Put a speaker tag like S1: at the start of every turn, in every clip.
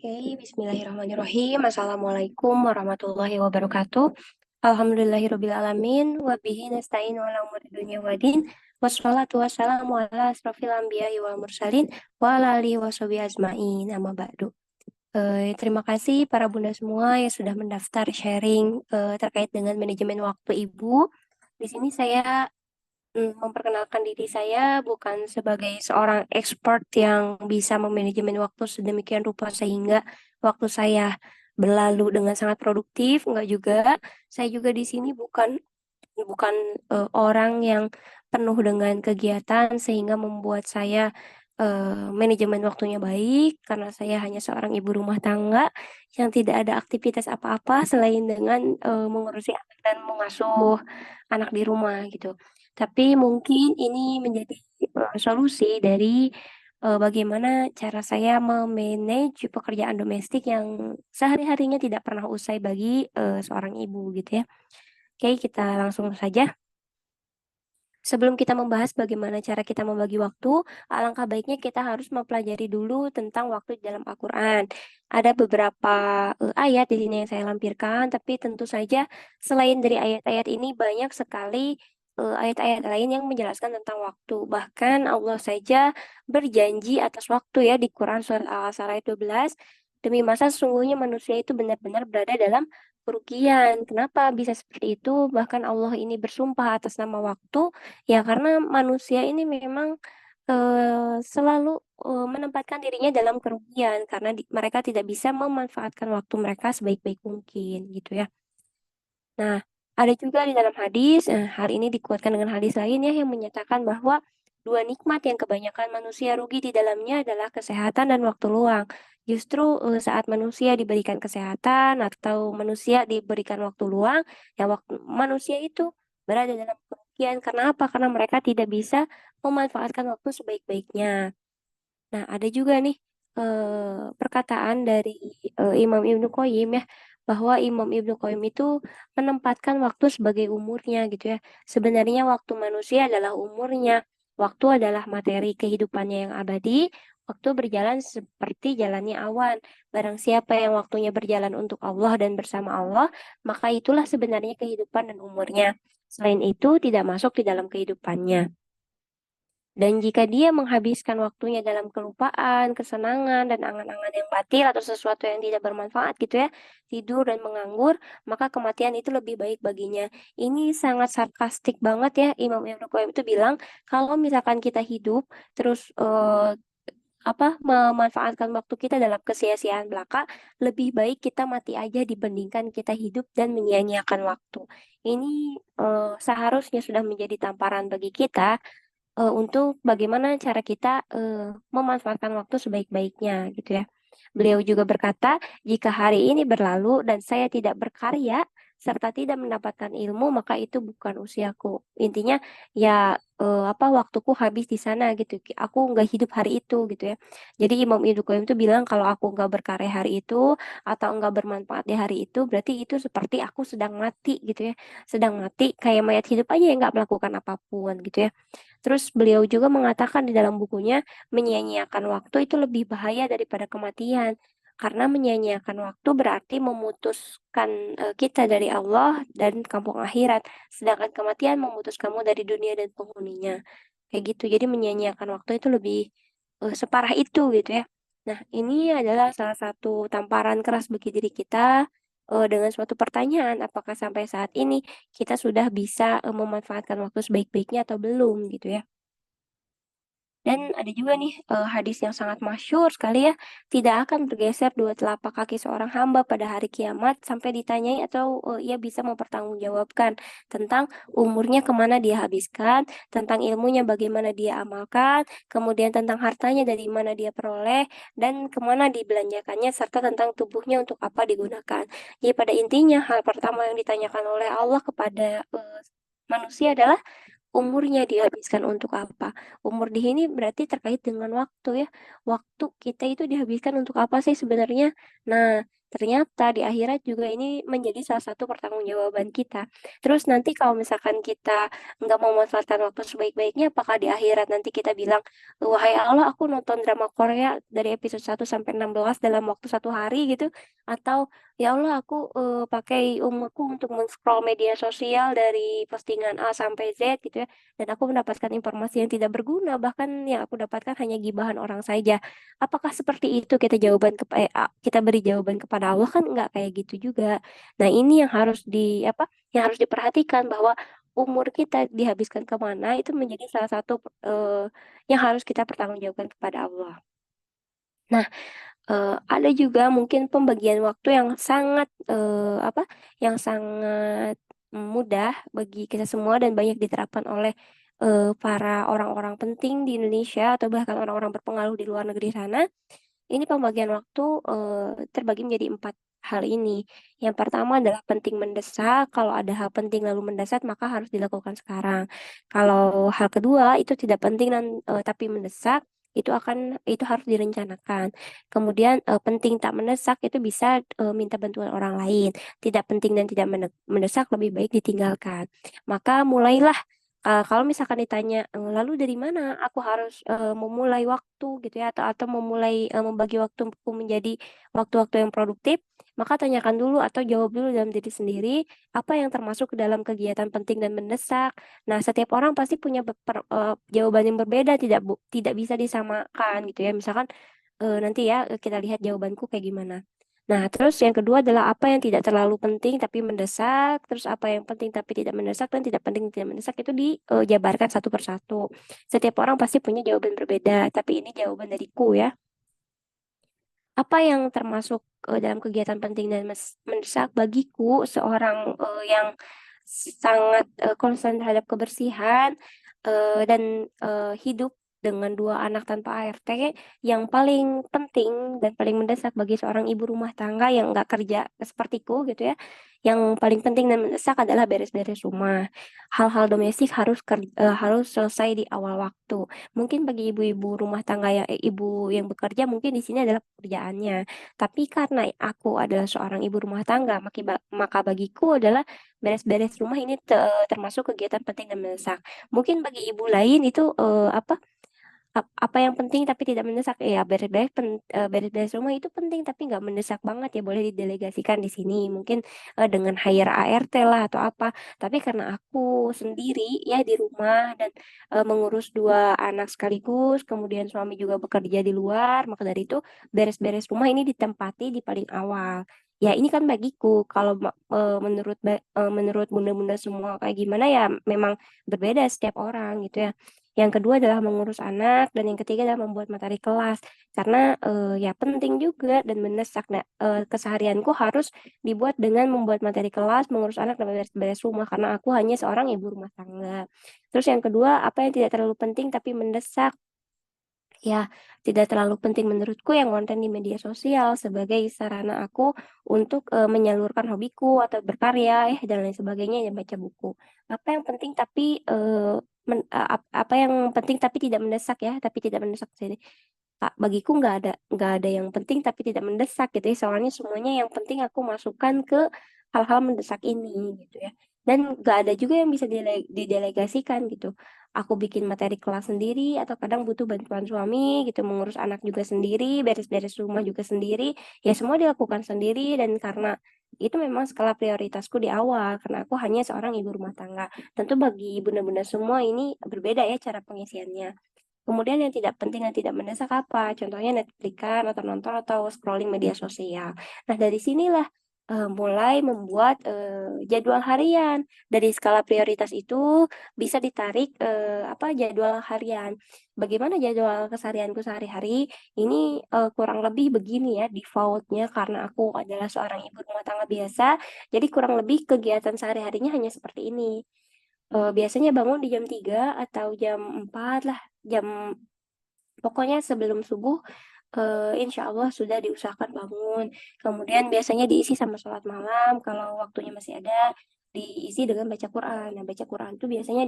S1: Oke, bismillahirrahmanirrahim. Assalamualaikum warahmatullahi wabarakatuh. Alhamdulillahirrabbilalamin. Wabihi nasta'inu ala umuri dunya wadin. Wassalatu wassalamu ala asrofil anbiya'i wal mursalin. Wa ala alihi wa sahbihi ajma'in. Amma ba'du. Terima kasih para bunda semua yang sudah mendaftar sharing terkait dengan manajemen waktu ibu. Di sini saya memperkenalkan diri saya bukan sebagai seorang expert yang bisa memanajemen waktu sedemikian rupa sehingga waktu saya berlalu dengan sangat produktif, enggak juga. Saya juga di sini bukan bukan orang yang penuh dengan kegiatan sehingga membuat saya manajemen waktunya baik karena saya hanya seorang ibu rumah tangga yang tidak ada aktivitas apa-apa selain dengan mengurusi anak dan mengasuh anak di rumah gitu. Tapi mungkin ini menjadi solusi dari bagaimana cara saya memanage pekerjaan domestik yang sehari-harinya tidak pernah usai bagi seorang ibu gitu ya. Oke, kita langsung saja. Sebelum kita membahas bagaimana cara kita membagi waktu, alangkah baiknya kita harus mempelajari dulu tentang waktu di dalam Al-Quran. Ada beberapa ayat di sini yang saya lampirkan, tapi tentu saja selain dari ayat-ayat ini banyak sekali ayat-ayat lain yang menjelaskan tentang waktu. Bahkan Allah saja berjanji atas waktu ya di Quran surat Al-Asr ayat 12. Demi masa sesungguhnya manusia itu benar-benar berada dalam kerugian. Kenapa bisa seperti itu? Bahkan Allah ini bersumpah atas nama waktu. Ya, karena manusia ini memang selalu menempatkan dirinya dalam kerugian karena mereka tidak bisa memanfaatkan waktu mereka sebaik-baik mungkin gitu ya. Nah, ada juga di dalam hadis, hal ini dikuatkan dengan hadis lain ya yang menyatakan bahwa dua nikmat yang kebanyakan manusia rugi di dalamnya adalah kesehatan dan waktu luang. Justru saat manusia diberikan kesehatan atau manusia diberikan waktu luang, ya waktu manusia itu berada dalam kerugian. Karena apa? Karena mereka tidak bisa memanfaatkan waktu sebaik-baiknya. Nah, ada juga nih perkataan dari Imam Ibnu Qayyim ya, bahwa Imam Ibnu Qayyim itu menempatkan waktu sebagai umurnya gitu ya. Sebenarnya waktu manusia adalah umurnya. Waktu adalah materi kehidupannya yang abadi. Waktu berjalan seperti jalannya awan. Barang siapa yang waktunya berjalan untuk Allah dan bersama Allah, maka itulah sebenarnya kehidupan dan umurnya. Selain itu, tidak masuk di dalam kehidupannya. Dan jika dia menghabiskan waktunya dalam kelupaan, kesenangan, dan angan-angan yang batil atau sesuatu yang tidak bermanfaat gitu ya, tidur dan menganggur, maka kematian itu lebih baik baginya. Ini sangat sarkastik banget ya, Imam Ibnu Qayyim itu bilang, kalau misalkan kita hidup, terus memanfaatkan waktu kita dalam kesia-siaan belaka, lebih baik kita mati aja dibandingkan kita hidup dan menyia-nyiakan waktu. Ini seharusnya sudah menjadi tamparan bagi kita untuk bagaimana cara kita memanfaatkan waktu sebaik-baiknya gitu ya. Beliau juga berkata, jika hari ini berlalu dan saya tidak berkarya serta tidak mendapatkan ilmu, maka itu bukan usiaku. Intinya ya waktuku habis di sana gitu. Aku nggak hidup hari itu gitu ya. Jadi Imam Ibnu Qayyim itu bilang kalau aku nggak berkarya hari itu atau nggak bermanfaat di hari itu, berarti itu seperti aku sedang mati gitu ya. Sedang mati kayak mayat hidup aja yang nggak melakukan apapun gitu ya. Terus beliau juga mengatakan di dalam bukunya, menyia-nyiakan waktu itu lebih bahaya daripada kematian. Karena menyia-nyiakan waktu berarti memutuskan kita dari Allah dan kampung akhirat. Sedangkan kematian memutus kamu dari dunia dan penghuninya. Kayak gitu. Jadi menyia-nyiakan waktu itu lebih separah itu gitu ya. Nah, ini adalah salah satu tamparan keras bagi diri kita dengan suatu pertanyaan, apakah sampai saat ini kita sudah bisa memanfaatkan waktu sebaik-baiknya atau belum gitu ya. Dan ada juga nih hadis yang sangat masyhur sekali ya, tidak akan bergeser dua telapak kaki seorang hamba pada hari kiamat sampai ditanyai atau ia bisa mempertanggungjawabkan tentang umurnya kemana dia habiskan, tentang ilmunya bagaimana dia amalkan, kemudian tentang hartanya dari mana dia peroleh, dan kemana dibelanjakannya, serta tentang tubuhnya untuk apa digunakan. Jadi pada intinya hal pertama yang ditanyakan oleh Allah kepada manusia adalah umurnya dihabiskan untuk apa? Umur di sini berarti terkait dengan waktu ya. Waktu kita itu dihabiskan untuk apa sih sebenarnya? Nah, ternyata di akhirat juga ini menjadi salah satu pertanggungjawaban kita. Terus nanti kalau misalkan kita nggak mau memanfaatkan waktu sebaik-baiknya, apakah di akhirat nanti kita bilang, wahai Allah, aku nonton drama Korea dari episode 1 sampai 16 dalam waktu 1 hari gitu, atau ya Allah, aku pakai umurku untuk men-scroll media sosial dari postingan A sampai Z gitu ya, dan aku mendapatkan informasi yang tidak berguna, bahkan yang aku dapatkan hanya gibahan orang saja. Apakah seperti itu kita beri jawaban kepada Allah? Kan nggak kayak gitu juga. Nah, ini yang harus yang harus diperhatikan, bahwa umur kita dihabiskan kemana itu menjadi salah satu yang harus kita pertanggungjawabkan kepada Allah. Nah, ada juga mungkin pembagian waktu yang sangat yang sangat mudah bagi kita semua dan banyak diterapkan oleh para orang-orang penting di Indonesia atau bahkan orang-orang berpengaruh di luar negeri sana. Ini pembagian waktu terbagi menjadi 4 hal ini. Yang pertama adalah penting mendesak. Kalau ada hal penting lalu mendesak, maka harus dilakukan sekarang. Kalau hal kedua itu tidak penting tapi mendesak, itu harus direncanakan. Kemudian penting tak mendesak itu bisa minta bantuan orang lain. Tidak penting dan tidak mendesak lebih baik ditinggalkan. Maka mulailah. Kalau misalkan ditanya, lalu dari mana aku harus memulai waktu gitu ya, atau memulai membagi waktuku menjadi waktu-waktu yang produktif, maka tanyakan dulu atau jawab dulu dalam diri sendiri apa yang termasuk ke dalam kegiatan penting dan mendesak. Nah, setiap orang pasti punya jawaban yang berbeda, tidak bisa disamakan gitu ya. Misalkan nanti ya kita lihat jawabanku kayak gimana. Nah, terus yang kedua adalah apa yang tidak terlalu penting tapi mendesak, terus apa yang penting tapi tidak mendesak, dan tidak penting tidak mendesak itu dijabarkan satu persatu. Setiap orang pasti punya jawaban berbeda, tapi ini jawaban dariku ya. Apa yang termasuk dalam kegiatan penting dan mendesak bagiku, seorang yang sangat concern terhadap kebersihan dan hidup dengan 2 anak tanpa ART, yang paling penting dan paling mendesak bagi seorang ibu rumah tangga yang nggak kerja sepertiku gitu ya, yang paling penting dan mendesak adalah beres-beres rumah. Hal-hal domestik harus selesai di awal waktu. Mungkin bagi ibu-ibu rumah tangga ibu yang bekerja, mungkin di sini adalah pekerjaannya. Tapi karena aku adalah seorang ibu rumah tangga, maka bagiku adalah beres-beres rumah ini termasuk kegiatan penting dan mendesak. Mungkin bagi ibu lain itu apa yang penting tapi tidak mendesak, ya beres-beres rumah itu penting tapi nggak mendesak banget, ya boleh didelegasikan di sini mungkin dengan hire ART lah atau apa. Tapi karena aku sendiri ya di rumah dan mengurus 2 anak sekaligus, kemudian suami juga bekerja di luar, maka dari itu beres-beres rumah ini ditempati di paling awal. Ya, ini kan bagiku. Kalau menurut bunda-bunda semua kayak gimana, ya memang berbeda setiap orang gitu ya. Yang kedua adalah mengurus anak, dan yang ketiga adalah membuat materi kelas. Karena ya penting juga dan mendesak. Nah, keseharianku harus dibuat dengan membuat materi kelas, mengurus anak, dan beres-beres rumah. Karena aku hanya seorang ibu rumah tangga. Terus yang kedua, apa yang tidak terlalu penting tapi mendesak? Ya, tidak terlalu penting menurutku yang konten di media sosial sebagai sarana aku untuk menyalurkan hobiku atau berkarya ya dan lain sebagainya, ya baca buku. Apa yang penting tapi apa yang penting tapi tidak mendesak ya, tapi tidak mendesak sini. Kak, bagiku nggak ada yang penting tapi tidak mendesak gitu ya. Soalnya semuanya yang penting aku masukkan ke hal-hal mendesak ini gitu ya. Dan nggak ada juga yang bisa didelegasikan gitu. Aku bikin materi kelas sendiri atau kadang butuh bantuan suami gitu, mengurus anak juga sendiri, beres-beres rumah juga sendiri. Ya semua dilakukan sendiri, dan karena itu memang skala prioritasku di awal karena aku hanya seorang ibu rumah tangga. Tentu bagi bunda-bunda semua ini berbeda ya cara pengisiannya. Kemudian yang tidak penting dan tidak mendesak apa? Contohnya Netflix-an atau nonton atau scrolling media sosial. Nah, dari sinilah mulai membuat jadwal harian. Dari skala prioritas itu bisa ditarik jadwal harian. Bagaimana jadwal keseharianku sehari-hari? Ini kurang lebih begini ya defaultnya, karena aku adalah seorang ibu rumah tangga biasa. Jadi kurang lebih kegiatan sehari-harinya hanya seperti ini. Biasanya bangun di jam 3 atau jam 4 lah, pokoknya sebelum subuh, insya Allah sudah diusahakan bangun. Kemudian biasanya diisi sama sholat malam kalau waktunya masih ada. diisi dengan baca Quran. Nah, baca Quran itu biasanya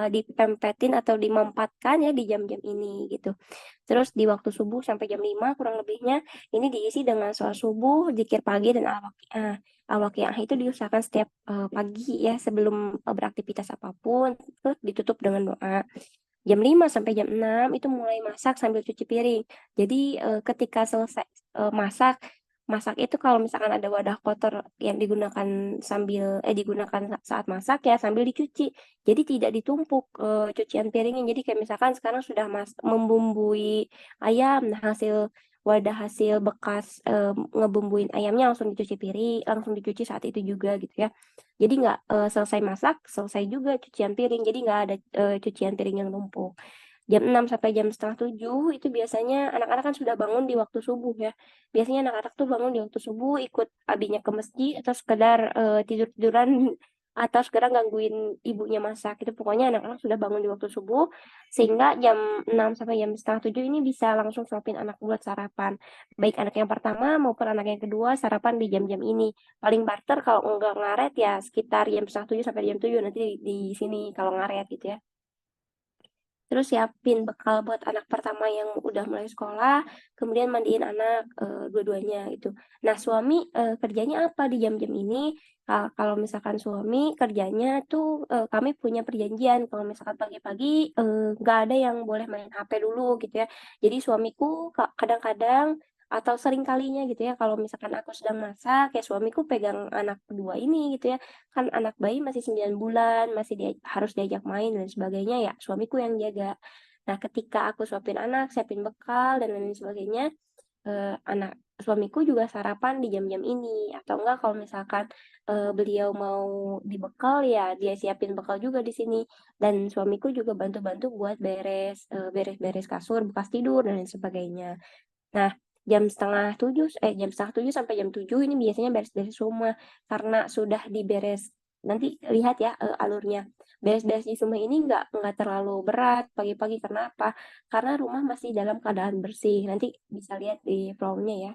S1: dipempetin atau dimempatkan ya di jam-jam ini gitu. Terus di waktu subuh sampai jam 5 kurang lebihnya ini diisi dengan sholat subuh, zikir pagi dan al-waqiah. Al-waqiah itu diusahakan setiap pagi ya sebelum beraktivitas apapun, terus ditutup dengan doa. Jam 5 sampai jam 6 itu mulai masak sambil cuci piring. Jadi ketika selesai masak, masak itu kalau misalkan ada wadah kotor yang digunakan digunakan saat masak ya sambil dicuci. Jadi tidak ditumpuk cucian piringnya. Jadi kayak misalkan sekarang sudah membumbui ayam, nah wadah hasil bekas ngebumbuin ayamnya langsung dicuci piring, langsung dicuci saat itu juga gitu ya. Jadi nggak selesai masak, selesai juga cucian piring. Jadi nggak ada cucian piring yang numpuk. Jam 6 sampai jam setengah 7 itu biasanya anak-anak kan sudah bangun di waktu subuh ya. Biasanya anak-anak tuh bangun di waktu subuh ikut abinya ke masjid atau sekedar tidur-tiduran atau sekedar gangguin ibunya masak. Itu pokoknya anak-anak sudah bangun di waktu subuh sehingga jam 6 sampai jam setengah 7 ini bisa langsung suapin anak buat sarapan. Baik anak yang pertama maupun anak yang kedua sarapan di jam-jam ini. Paling barter kalau enggak ngaret ya sekitar jam setengah 7 sampai jam 7 nanti di sini kalau ngaret gitu ya. Terus siapin bekal buat anak pertama yang udah mulai sekolah, kemudian mandiin anak dua-duanya itu. Nah, suami kerjanya apa di jam-jam ini? Kalau misalkan suami kerjanya tuh kami punya perjanjian kalau misalkan pagi-pagi nggak ada yang boleh main HP dulu gitu ya. Jadi suamiku kadang-kadang atau sering kalinya gitu ya kalau misalkan aku sedang masak ya suamiku pegang anak kedua ini gitu ya kan anak bayi masih 9 bulan, masih harus diajak main dan sebagainya ya, suamiku yang jaga. Nah, ketika aku suapin anak, siapin bekal dan lain sebagainya, anak suamiku juga sarapan di jam-jam ini. Atau enggak kalau misalkan beliau mau dibekal ya dia siapin bekal juga di sini. Dan suamiku juga bantu-bantu buat beres-beres kasur, bekas tidur dan lain sebagainya. Nah, jam setengah tujuh sampai jam 7 ini biasanya beres-beres rumah karena sudah diberes. Nanti lihat ya alurnya. Beres-beres di rumah ini nggak terlalu berat pagi-pagi karena apa? Karena rumah masih dalam keadaan bersih. Nanti bisa lihat di vlognya ya.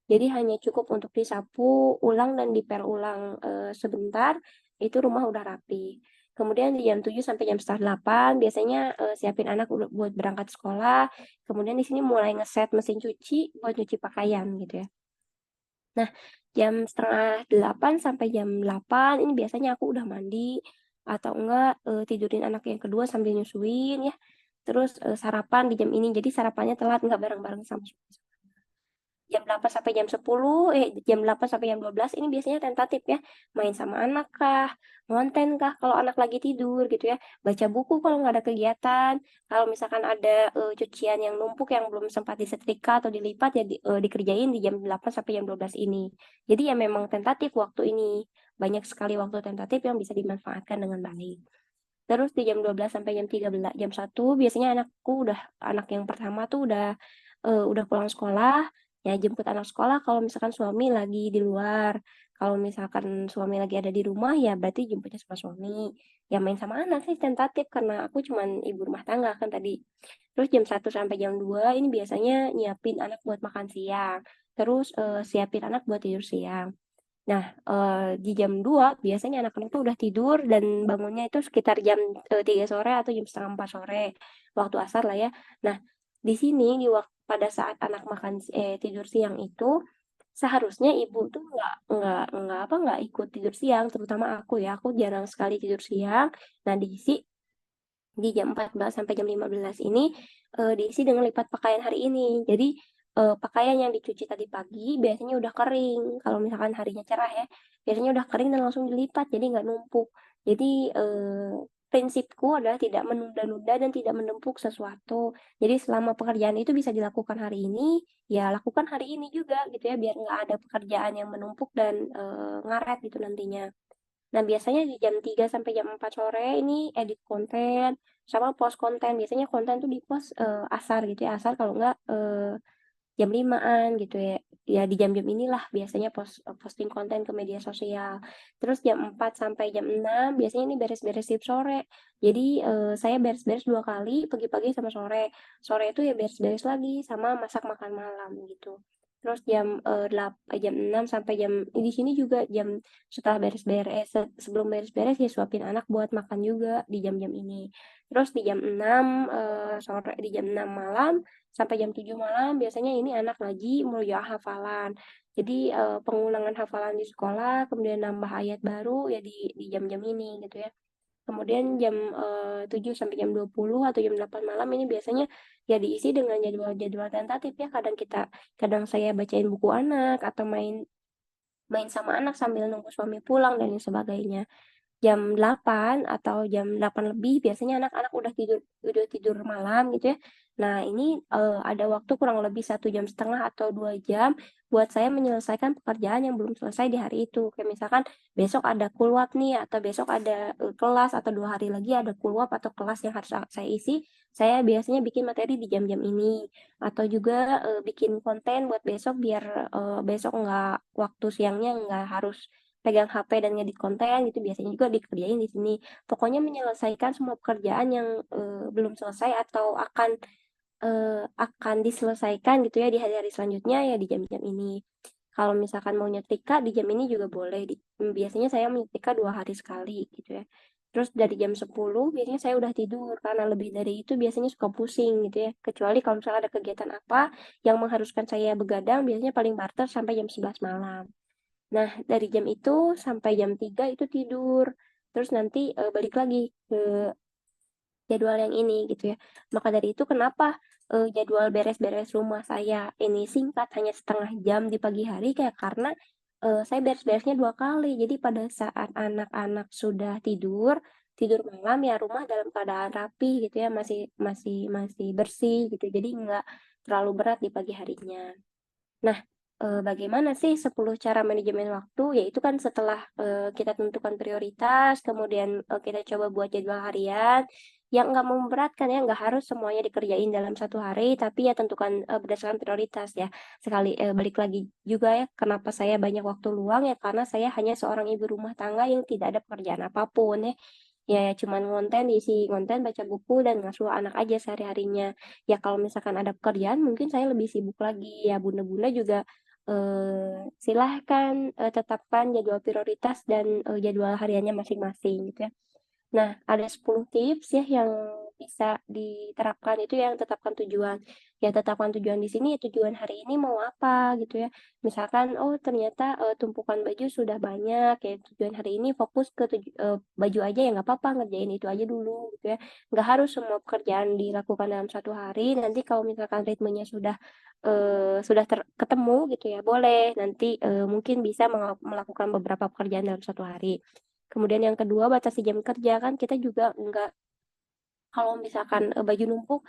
S1: Jadi hanya cukup untuk disapu ulang dan dipel ulang sebentar, itu rumah udah rapi. Kemudian di jam 7 sampai jam setengah 8 biasanya siapin anak buat berangkat sekolah. Kemudian di sini mulai ngeset mesin cuci buat cuci pakaian gitu ya. Nah, jam setengah 8 sampai jam 8 ini biasanya aku udah mandi atau enggak tidurin anak yang kedua sambil nyusuin ya. Terus sarapan di jam ini. Jadi sarapannya telat nggak bareng-bareng sama suami jam 8 sampai jam 12 ini biasanya tentatif ya. Main sama anak kah, ngonten kah kalau anak lagi tidur gitu ya. Baca buku kalau nggak ada kegiatan. Kalau misalkan ada cucian yang numpuk yang belum sempat disetrika atau dilipat ya dikerjain di jam 8 sampai jam 12 ini. Jadi ya memang tentatif waktu ini. Banyak sekali waktu tentatif yang bisa dimanfaatkan dengan baik. Terus di jam 12 sampai jam 1 biasanya anak yang pertama tuh udah pulang sekolah, ya jemput anak sekolah kalau misalkan suami lagi di luar. Kalau misalkan suami lagi ada di rumah ya berarti jemputnya sama suami. Ya main sama anak sih tentatif karena aku cuman ibu rumah tangga kan tadi. Terus jam 1 sampai jam 2 ini biasanya nyiapin anak buat makan siang. Terus siapin anak buat tidur siang. Nah, di jam 2 biasanya anak-anak tuh udah tidur dan bangunnya itu sekitar jam 3 sore atau jam setengah 4 sore, waktu asar lah ya. Nah, di sini pada saat anak tidur siang itu seharusnya ibu tuh nggak ikut tidur siang, terutama aku ya, aku jarang sekali tidur siang. Nah, di jam 14 sampai jam 15 ini diisi dengan lipat pakaian hari ini. Jadi pakaian yang dicuci tadi pagi biasanya udah kering. Kalau misalkan harinya cerah ya, biasanya udah kering dan langsung dilipat, jadi nggak numpuk. Jadi prinsipku adalah tidak menunda-nunda dan tidak menumpuk sesuatu. Jadi selama pekerjaan itu bisa dilakukan hari ini, ya lakukan hari ini juga gitu ya, biar nggak ada pekerjaan yang menumpuk dan ngaret gitu nantinya. Nah, biasanya di jam 3 sampai jam 4 sore ini edit konten sama post konten. Biasanya konten tuh di post asar gitu ya, asar kalau enggak jam 5-an gitu ya. Ya di jam-jam inilah biasanya posting konten ke media sosial. Terus jam 4 sampai jam 6 biasanya ini beres-beres shift sore. Jadi saya beres-beres 2 kali, pagi-pagi sama sore. Sore itu ya beres-beres lagi sama masak makan malam gitu. terus jam 6 sampai di sini juga jam setelah beres-beres, sebelum beres-beres ya suapin anak buat makan juga di jam-jam ini. Terus di jam 6 sore, di jam 6 malam sampai jam 7 malam biasanya ini anak ngaji mulai hafalan. Jadi pengulangan hafalan di sekolah, kemudian nambah ayat baru ya di jam-jam ini gitu ya. Kemudian jam 7 sampai jam 20 atau jam 8 malam ini biasanya ya diisi dengan jadwal-jadwal tentatif ya. Kadang saya bacain buku anak atau main main sama anak sambil nunggu suami pulang dan lain sebagainya. Jam 8 atau jam 8 lebih biasanya anak-anak udah tidur malam gitu ya. Nah, ini ada waktu kurang lebih 1,5 jam atau 2 jam buat saya menyelesaikan pekerjaan yang belum selesai di hari itu. Kayak misalkan besok ada kulwap nih atau besok ada kelas atau 2 hari lagi ada kulwap atau kelas yang harus saya isi. Saya biasanya bikin materi di jam-jam ini atau juga bikin konten buat besok biar besok nggak waktu siangnya nggak harus pegang HP dan ngedit konten gitu biasanya juga dikerjain di sini. Pokoknya menyelesaikan semua pekerjaan yang belum selesai atau akan diselesaikan gitu ya di hari-hari selanjutnya ya di jam-jam ini. Kalau misalkan mau nyetrika di jam ini juga boleh. Biasanya saya menyetrika 2 hari sekali gitu ya. Terus dari jam 10 biasanya saya udah tidur karena lebih dari itu biasanya suka pusing gitu ya. Kecuali kalau misalnya ada kegiatan apa yang mengharuskan saya begadang biasanya paling barter sampai jam 11 malam. Nah, dari jam itu sampai jam 3 itu tidur. Terus nanti balik lagi ke jadwal yang ini gitu ya. Maka dari itu kenapa jadwal beres-beres rumah saya ini singkat hanya setengah jam di pagi hari kayak karena saya beres-beresnya 2 kali. Jadi pada saat anak-anak sudah tidur, tidur malam ya rumah dalam keadaan rapi gitu ya, masih masih masih bersih gitu. Jadi nggak terlalu berat di pagi harinya. Nah, bagaimana sih 10 cara manajemen waktu? Yaitu kan setelah kita tentukan prioritas, kemudian kita coba buat jadwal harian, yang nggak memberatkan ya, nggak harus semuanya dikerjain dalam 1 hari, tapi ya tentukan berdasarkan prioritas ya. Balik lagi juga ya, kenapa saya banyak waktu luang ya, karena saya hanya seorang ibu rumah tangga yang tidak ada pekerjaan apapun ya. Ya, cuman isi konten, baca buku, dan ngasuh anak aja sehari-harinya. Ya kalau misalkan ada pekerjaan mungkin saya lebih sibuk lagi. Ya bunda-bunda juga silahkan tetapkan jadwal prioritas dan jadwal hariannya masing-masing gitu ya. Nah, ada 10 tips ya yang bisa diterapkan itu yang tetapkan tujuan. Ya, tetapkan tujuan di sini ya tujuan hari ini mau apa gitu ya. Misalkan, oh ternyata tumpukan baju sudah banyak ya tujuan hari ini fokus ke baju aja ya nggak apa-apa ngerjain itu aja dulu gitu ya. Nggak harus semua pekerjaan dilakukan dalam 1 hari. Nanti kalau misalkan ritmenya ketemu gitu ya, boleh nanti mungkin bisa melakukan beberapa pekerjaan dalam 1 hari. Kemudian yang kedua, batasi jam kerja kan kita juga nggak, kalau misalkan baju numpuk,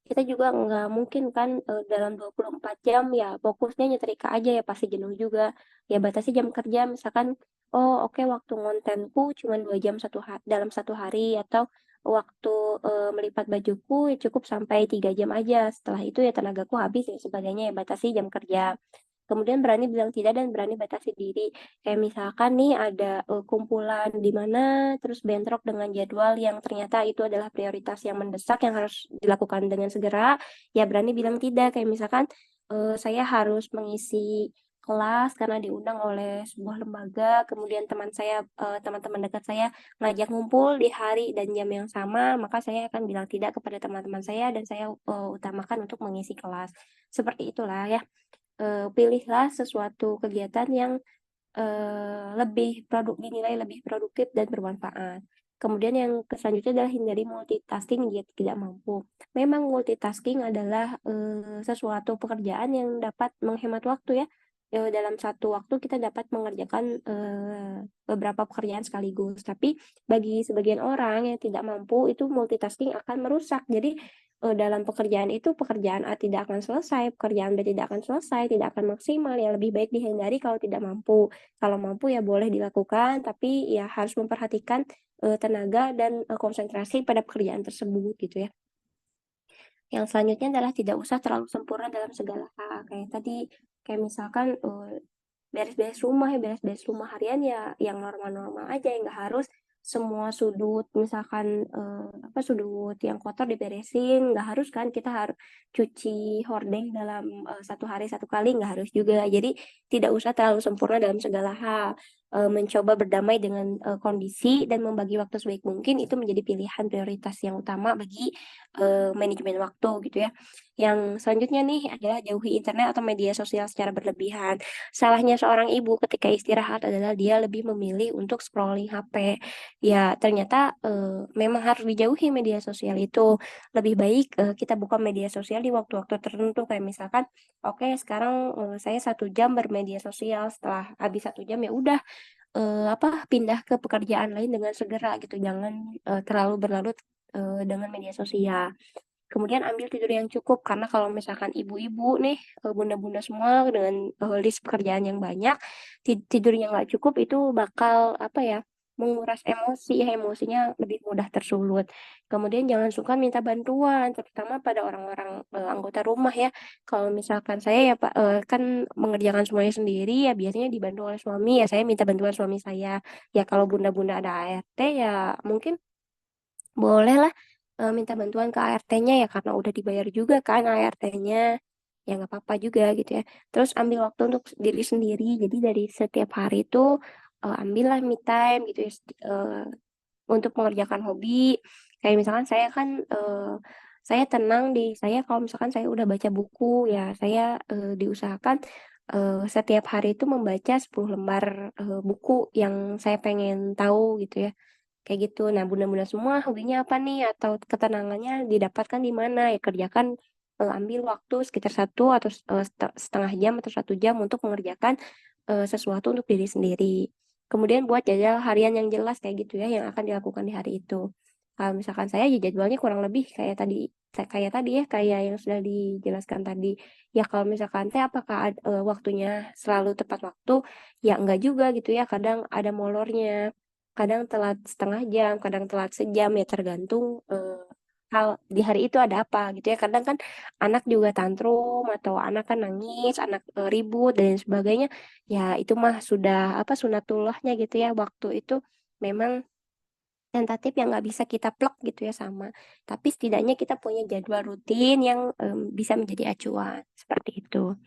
S1: kita juga nggak mungkin kan dalam 24 jam ya fokusnya nyetrika aja ya pasti jenuh juga. Ya batasi jam kerja misalkan, oh oke waktu ngontenku cuma 2 jam dalam 1 hari atau waktu melipat bajuku ya cukup sampai 3 jam aja. Setelah itu ya tenagaku habis ya sebagainya ya batasi jam kerja. Kemudian berani bilang tidak dan berani batasi diri. Kayak misalkan nih ada kumpulan di mana terus bentrok dengan jadwal yang ternyata itu adalah prioritas yang mendesak yang harus dilakukan dengan segera. Ya berani bilang tidak. Kayak misalkan saya harus mengisi kelas karena diundang oleh sebuah lembaga. Kemudian teman-teman dekat saya ngajak ngumpul di hari dan jam yang sama, maka saya akan bilang tidak kepada teman-teman saya dan saya utamakan untuk mengisi kelas. Seperti itulah ya. Pilihlah sesuatu kegiatan yang dinilai lebih produktif dan bermanfaat. Kemudian yang selanjutnya adalah hindari multitasking jika tidak mampu. Memang multitasking adalah sesuatu pekerjaan yang dapat menghemat waktu ya. Dalam satu waktu kita dapat mengerjakan beberapa pekerjaan sekaligus. Tapi bagi sebagian orang yang tidak mampu itu multitasking akan merusak. Jadi dalam pekerjaan itu pekerjaan A tidak akan selesai, pekerjaan B tidak akan selesai, tidak akan maksimal. Ya lebih baik dihindari kalau tidak mampu. Kalau mampu ya boleh dilakukan, tapi ya harus memperhatikan tenaga dan konsentrasi pada pekerjaan tersebut gitu ya. Yang selanjutnya adalah tidak usah terlalu sempurna dalam segala hal. Kayak tadi, kayak misalkan beres-beres rumah harian ya yang normal-normal aja, yang nggak harus semua sudut, misalkan apa sudut yang kotor diberesin, nggak harus kan kita harus cuci hordeng dalam 1 hari 1 kali, nggak harus juga. Jadi tidak usah terlalu sempurna dalam segala hal. Mencoba berdamai dengan kondisi dan membagi waktu sebaik mungkin itu menjadi pilihan prioritas yang utama bagi manajemen waktu gitu ya. Yang selanjutnya nih adalah jauhi internet atau media sosial secara berlebihan. Salahnya seorang ibu ketika istirahat adalah dia lebih memilih untuk scrolling HP. Ya, ternyata memang harus dijauhi media sosial itu. Lebih baik kita buka media sosial di waktu-waktu tertentu. Kayak misalkan, oke sekarang saya 1 jam bermedia sosial. Setelah habis 1 jam ya udah apa pindah ke pekerjaan lain dengan segera gitu. Jangan terlalu berlarut dengan media sosial. Kemudian ambil tidur yang cukup karena kalau misalkan ibu-ibu nih, bunda-bunda semua dengan list pekerjaan yang banyak, tidurnya nggak cukup itu bakal apa ya, menguras emosi, ya emosinya lebih mudah tersulut. Kemudian jangan sungkan minta bantuan, terutama pada orang-orang anggota rumah ya. Kalau misalkan saya ya Pak, kan mengerjakan semuanya sendiri ya biasanya dibantu oleh suami ya saya minta bantuan suami saya. Ya kalau bunda-bunda ada ART ya mungkin bolehlah minta bantuan ke ART-nya ya karena udah dibayar juga kan ART-nya. Ya nggak apa-apa juga gitu ya. Terus ambil waktu untuk diri sendiri. Jadi dari setiap hari itu ambillah me time gitu ya untuk mengerjakan hobi. Kayak misalkan saya kan saya tenang di saya kalau misalkan saya udah baca buku ya saya diusahakan setiap hari itu membaca 10 lembar buku yang saya pengen tahu gitu ya. Kayak gitu. Nah, bunda-bunda semua hobinya apa nih? Atau ketenangannya didapatkan di mana? Ya kerjakan, ambil waktu sekitar 1 atau setengah jam atau 1 jam untuk mengerjakan sesuatu untuk diri sendiri. Kemudian buat jadwal harian yang jelas kayak gitu ya, yang akan dilakukan di hari itu. Kalau misalkan saya ya jadwalnya kurang lebih kayak tadi ya, kayak yang sudah dijelaskan tadi. Ya kalau misalkan teh apakah waktunya selalu tepat waktu? Ya enggak juga gitu ya, kadang ada molornya. Kadang telat setengah jam, kadang telat sejam ya tergantung hal di hari itu ada apa gitu ya. Kadang kan anak juga tantrum atau anak kan nangis, anak ribut dan lain sebagainya. Ya itu mah sudah apa sunatullahnya gitu ya. Waktu itu memang tentatif yang nggak bisa kita plek gitu ya sama. Tapi setidaknya kita punya jadwal rutin yang bisa menjadi acuan seperti itu.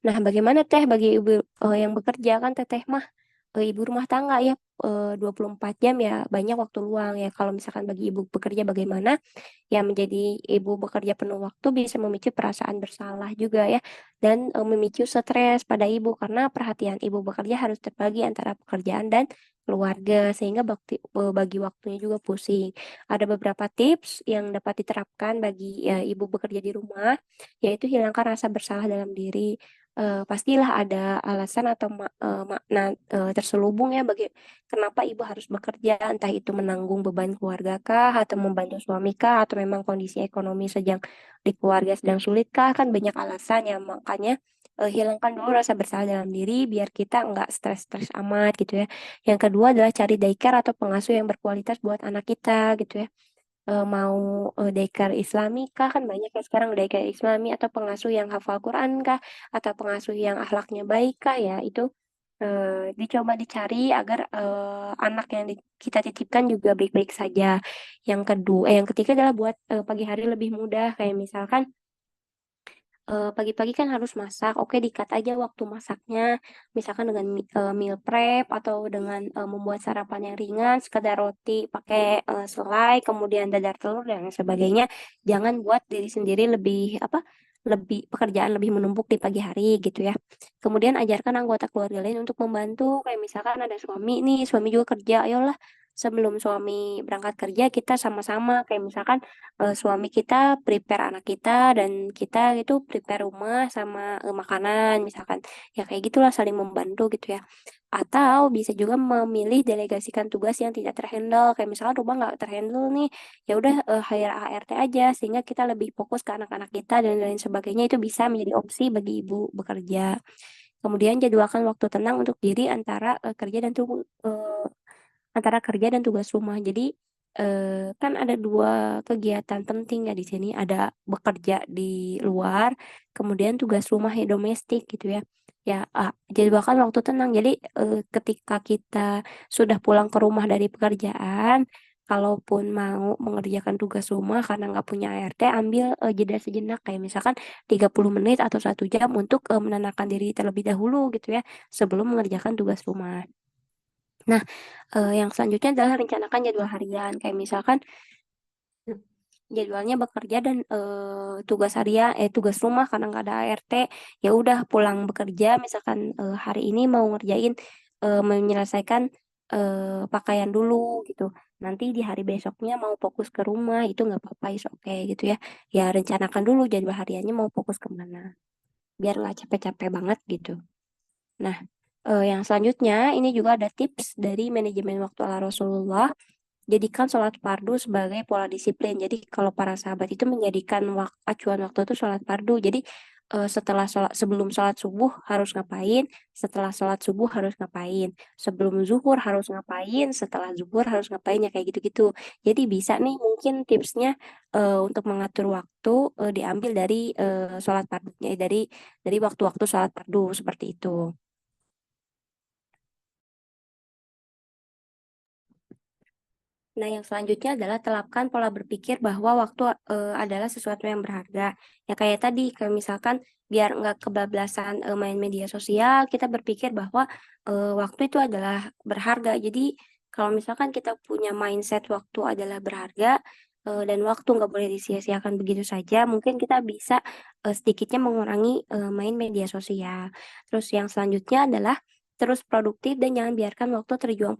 S1: Nah, bagaimana teh bagi ibu yang bekerja kan teteh mah ibu rumah tangga ya 24 jam ya banyak waktu luang ya. Kalau misalkan bagi ibu bekerja bagaimana? Ya menjadi ibu bekerja penuh waktu bisa memicu perasaan bersalah juga ya dan memicu stres pada ibu karena perhatian ibu bekerja harus terbagi antara pekerjaan dan keluarga sehingga bagi waktunya juga pusing. Ada beberapa tips yang dapat diterapkan bagi ya, ibu bekerja di rumah yaitu hilangkan rasa bersalah dalam diri. Pastilah ada alasan atau makna terselubung ya bagi kenapa ibu harus bekerja, entah itu menanggung beban keluarga kah, atau membantu suami kah, atau memang kondisi ekonomi sedang di keluarga sedang sulit kah, kan banyak alasan ya. Makanya hilangkan dulu rasa bersalah dalam diri biar kita nggak stres-stres amat gitu ya. Yang kedua adalah cari daycare atau pengasuh yang berkualitas buat anak kita gitu ya. Mau daycare Islami kah, kan banyak ya sekarang daycare Islami atau pengasuh yang hafal Quran kah, atau pengasuh yang akhlaknya baik kah ya, itu dicoba dicari agar anak yang kita titipkan juga baik-baik saja. Yang ketiga adalah buat pagi hari lebih mudah, kayak misalkan pagi-pagi kan harus masak, oke dikat aja waktu masaknya, misalkan dengan meal prep atau dengan membuat sarapan yang ringan, sekedar roti pakai selai, kemudian dadar telur dan lain sebagainya. Jangan buat diri sendiri lebih pekerjaan lebih menumpuk di pagi hari gitu ya. Kemudian ajarkan anggota keluarga lain untuk membantu, kayak misalkan ada suami nih, suami juga kerja, ayolah sebelum suami berangkat kerja kita sama-sama kayak misalkan suami kita prepare anak kita dan kita itu prepare rumah sama makanan misalkan ya kayak gitulah saling membantu gitu ya atau bisa juga memilih delegasikan tugas yang tidak terhandle kayak misalkan rumah nggak terhandle nih ya udah hire ART aja sehingga kita lebih fokus ke anak-anak kita dan lain sebagainya itu bisa menjadi opsi bagi ibu bekerja. Kemudian jadwalkan waktu tenang untuk diri antara kerja dan tugas rumah. Jadi kan ada 2 kegiatan penting ya di sini. Ada bekerja di luar, kemudian tugas rumah ya domestik gitu ya. Ya, jadwalkan waktu tenang. Jadi ketika kita sudah pulang ke rumah dari pekerjaan, kalaupun mau mengerjakan tugas rumah karena nggak punya ART, ambil jeda sejenak kayak misalkan 30 menit atau 1 jam untuk menenangkan diri terlebih dahulu gitu ya, sebelum mengerjakan tugas rumah. Nah, yang selanjutnya adalah rencanakan jadwal harian. Kayak misalkan jadwalnya bekerja dan tugas harian tugas rumah karena nggak ada ART, ya udah pulang bekerja misalkan hari ini mau ngerjain menyelesaikan pakaian dulu gitu, nanti di hari besoknya mau fokus ke rumah itu nggak apa-apa, is oke gitu ya. Ya rencanakan dulu jadwal hariannya mau fokus kemana biar nggak capek-capek banget gitu. Nah, yang selanjutnya ini juga ada tips dari manajemen waktu ala Rasulullah. Jadikan sholat fardu sebagai pola disiplin. Jadi kalau para sahabat itu menjadikan acuan waktu itu sholat fardu. Jadi setelah sholat, sebelum sholat subuh harus ngapain, setelah sholat subuh harus ngapain, sebelum zuhur harus ngapain, setelah zuhur harus ngapain, ya kayak gitu-gitu. Jadi bisa nih mungkin tipsnya untuk mengatur waktu diambil dari sholat fardunya, dari waktu-waktu sholat fardu seperti itu. Nah, yang selanjutnya adalah terapkan pola berpikir bahwa waktu adalah sesuatu yang berharga. Ya kayak tadi, kayak misalkan biar nggak kebablasan main media sosial, kita berpikir bahwa waktu itu adalah berharga. Jadi kalau misalkan kita punya mindset waktu adalah berharga dan waktu nggak boleh disia-siakan begitu saja, mungkin kita bisa sedikitnya mengurangi main media sosial. Terus yang selanjutnya adalah terus produktif dan jangan biarkan waktu terjuang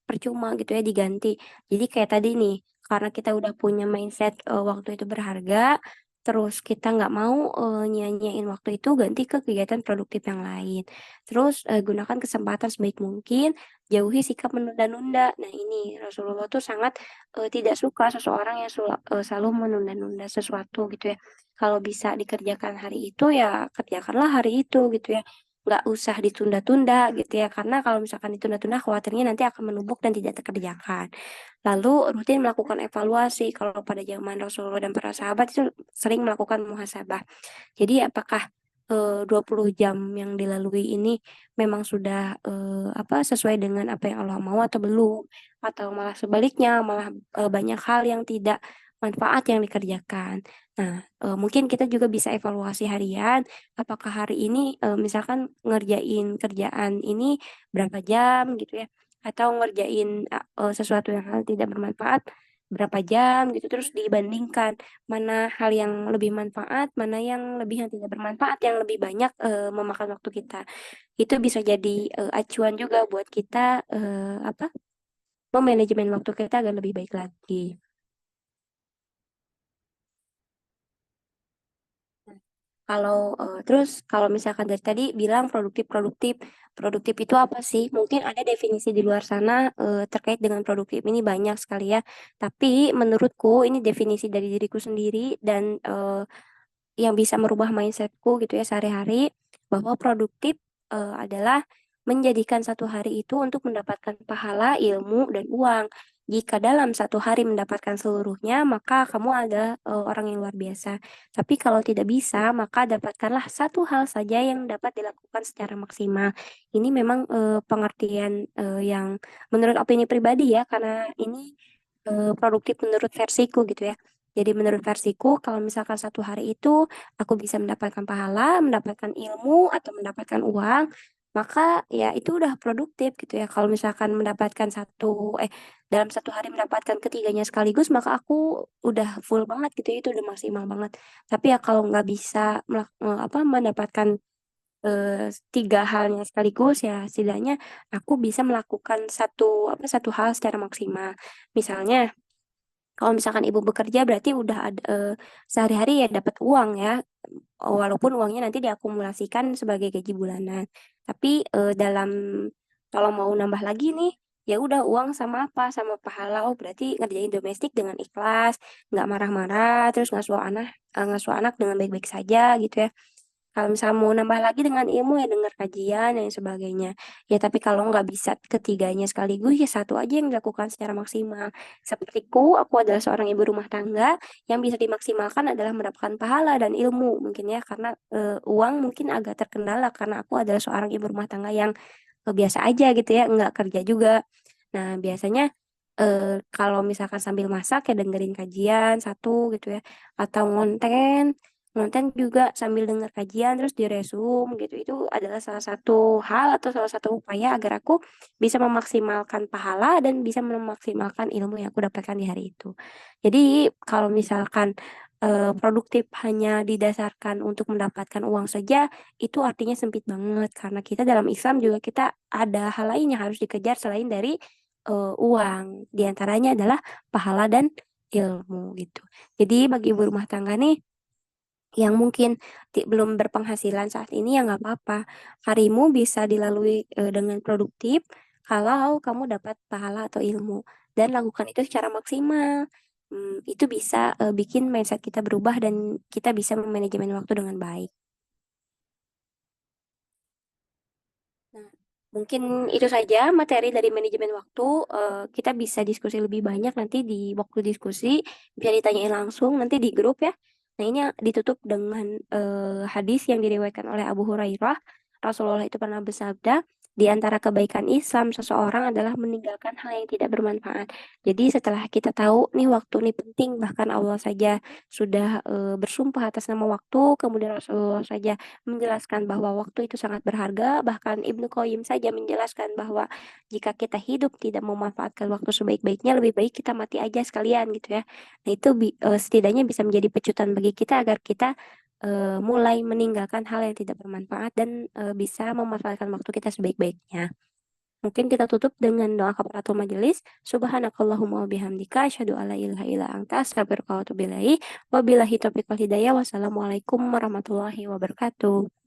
S1: percuma gitu ya, diganti. Jadi kayak tadi nih, karena kita udah punya mindset waktu itu berharga, terus kita nggak mau nyanyain waktu itu, ganti ke kegiatan produktif yang lain. Terus gunakan kesempatan sebaik mungkin, jauhi sikap menunda-nunda. Nah ini Rasulullah tuh sangat tidak suka seseorang yang selalu menunda-nunda sesuatu gitu ya. Kalau bisa dikerjakan hari itu ya kerjakanlah hari itu gitu ya. Nggak usah ditunda-tunda gitu ya, karena kalau misalkan ditunda-tunda khawatirnya nanti akan menumpuk dan tidak terkerjakan. Lalu rutin melakukan evaluasi. Kalau pada zaman Rasulullah dan para sahabat itu sering melakukan muhasabah. Jadi apakah 20 jam yang dilalui ini memang sudah sesuai dengan apa yang Allah mau atau belum? Atau malah sebaliknya, malah banyak hal yang tidak manfaat yang dikerjakan. Nah, mungkin kita juga bisa evaluasi harian, apakah hari ini misalkan ngerjain kerjaan ini berapa jam gitu ya, atau ngerjain sesuatu yang hal tidak bermanfaat berapa jam gitu, terus dibandingkan mana hal yang lebih manfaat, mana yang lebih yang tidak bermanfaat, yang lebih banyak memakan waktu kita. Itu bisa jadi acuan juga buat kita memanajemen waktu kita agar lebih baik lagi. Kalau terus kalau misalkan dari tadi bilang produktif, produktif itu apa sih? Mungkin ada definisi di luar sana terkait dengan produktif ini banyak sekali ya. Tapi menurutku ini definisi dari diriku sendiri dan yang bisa merubah mindsetku gitu ya sehari-hari, bahwa produktif adalah menjadikan satu hari itu untuk mendapatkan pahala, ilmu, dan uang. Jika dalam satu hari mendapatkan seluruhnya, maka kamu adalah orang yang luar biasa. Tapi kalau tidak bisa, maka dapatkanlah satu hal saja yang dapat dilakukan secara maksimal. Ini memang pengertian yang menurut opini pribadi ya, karena ini produktif menurut versiku gitu ya. Jadi menurut versiku, kalau misalkan satu hari itu aku bisa mendapatkan pahala, mendapatkan ilmu, atau mendapatkan uang, maka ya itu udah produktif gitu ya. Kalau misalkan mendapatkan dalam satu hari mendapatkan ketiganya sekaligus, maka aku udah full banget gitu ya, itu udah maksimal banget. Tapi ya kalau nggak bisa mendapatkan tiga halnya sekaligus, ya setidaknya aku bisa melakukan satu hal secara maksimal. Misalnya kalau misalkan ibu bekerja berarti udah ada sehari-hari ya dapat uang ya, walaupun uangnya nanti diakumulasikan sebagai gaji bulanan. Tapi dalam kalau mau nambah lagi nih, ya udah uang sama apa? Sama pahala. Oh berarti ngerjain domestik dengan ikhlas, nggak marah-marah, terus ngasuh anak dengan baik-baik saja gitu ya. Kalau misalnya mau nambah lagi dengan ilmu ya dengar kajian dan sebagainya. Ya tapi kalau nggak bisa ketiganya sekaligus ya satu aja yang dilakukan secara maksimal. Sepertiku, aku adalah seorang ibu rumah tangga yang bisa dimaksimalkan adalah mendapatkan pahala dan ilmu mungkin ya karena uang mungkin agak terkendala karena aku adalah seorang ibu rumah tangga yang biasa aja gitu ya, nggak kerja juga. Nah, biasanya kalau misalkan sambil masak ya dengerin kajian satu gitu ya, atau ngonten, ngonten juga sambil denger kajian terus diresum gitu. Itu adalah salah satu hal atau salah satu upaya agar aku bisa memaksimalkan pahala dan bisa memaksimalkan ilmu yang aku dapatkan di hari itu. Jadi kalau misalkan produktif hanya didasarkan untuk mendapatkan uang saja, itu artinya sempit banget karena kita dalam Islam juga kita ada hal lain yang harus dikejar selain dari uang. Di antaranya adalah pahala dan ilmu gitu. Jadi bagi ibu rumah tangga nih yang mungkin belum berpenghasilan saat ini ya nggak apa-apa. Harimu bisa dilalui dengan produktif kalau kamu dapat pahala atau ilmu dan lakukan itu secara maksimal. Itu bisa bikin mindset kita berubah dan kita bisa memanajemen waktu dengan baik. Nah, mungkin itu saja materi dari manajemen waktu. Kita bisa diskusi lebih banyak nanti di waktu diskusi, bisa ditanyain langsung nanti di grup ya. Nah, ini ditutup dengan hadis yang diriwayatkan oleh Abu Hurairah. Rasulullah itu pernah bersabda, di antara kebaikan Islam seseorang adalah meninggalkan hal yang tidak bermanfaat. Jadi setelah kita tahu nih waktu ini penting, bahkan Allah saja sudah bersumpah atas nama waktu, kemudian Rasulullah saja menjelaskan bahwa waktu itu sangat berharga. Bahkan Ibnu Qayyim saja menjelaskan bahwa jika kita hidup tidak memanfaatkan waktu sebaik-baiknya, lebih baik kita mati aja sekalian gitu ya. Nah itu setidaknya bisa menjadi pecutan bagi kita agar kita mulai meninggalkan hal yang tidak bermanfaat dan bisa memanfaatkan waktu kita sebaik-baiknya. Mungkin kita tutup dengan doa kafaratul majelis. Subhanakallahumma wa bihamdika asyhadu alla ilaha illa anta astaghfiruka wa atubu ilaik. Wabillahi taufiq wal hidayah. Wassalamualaikum warahmatullahi wabarakatuh.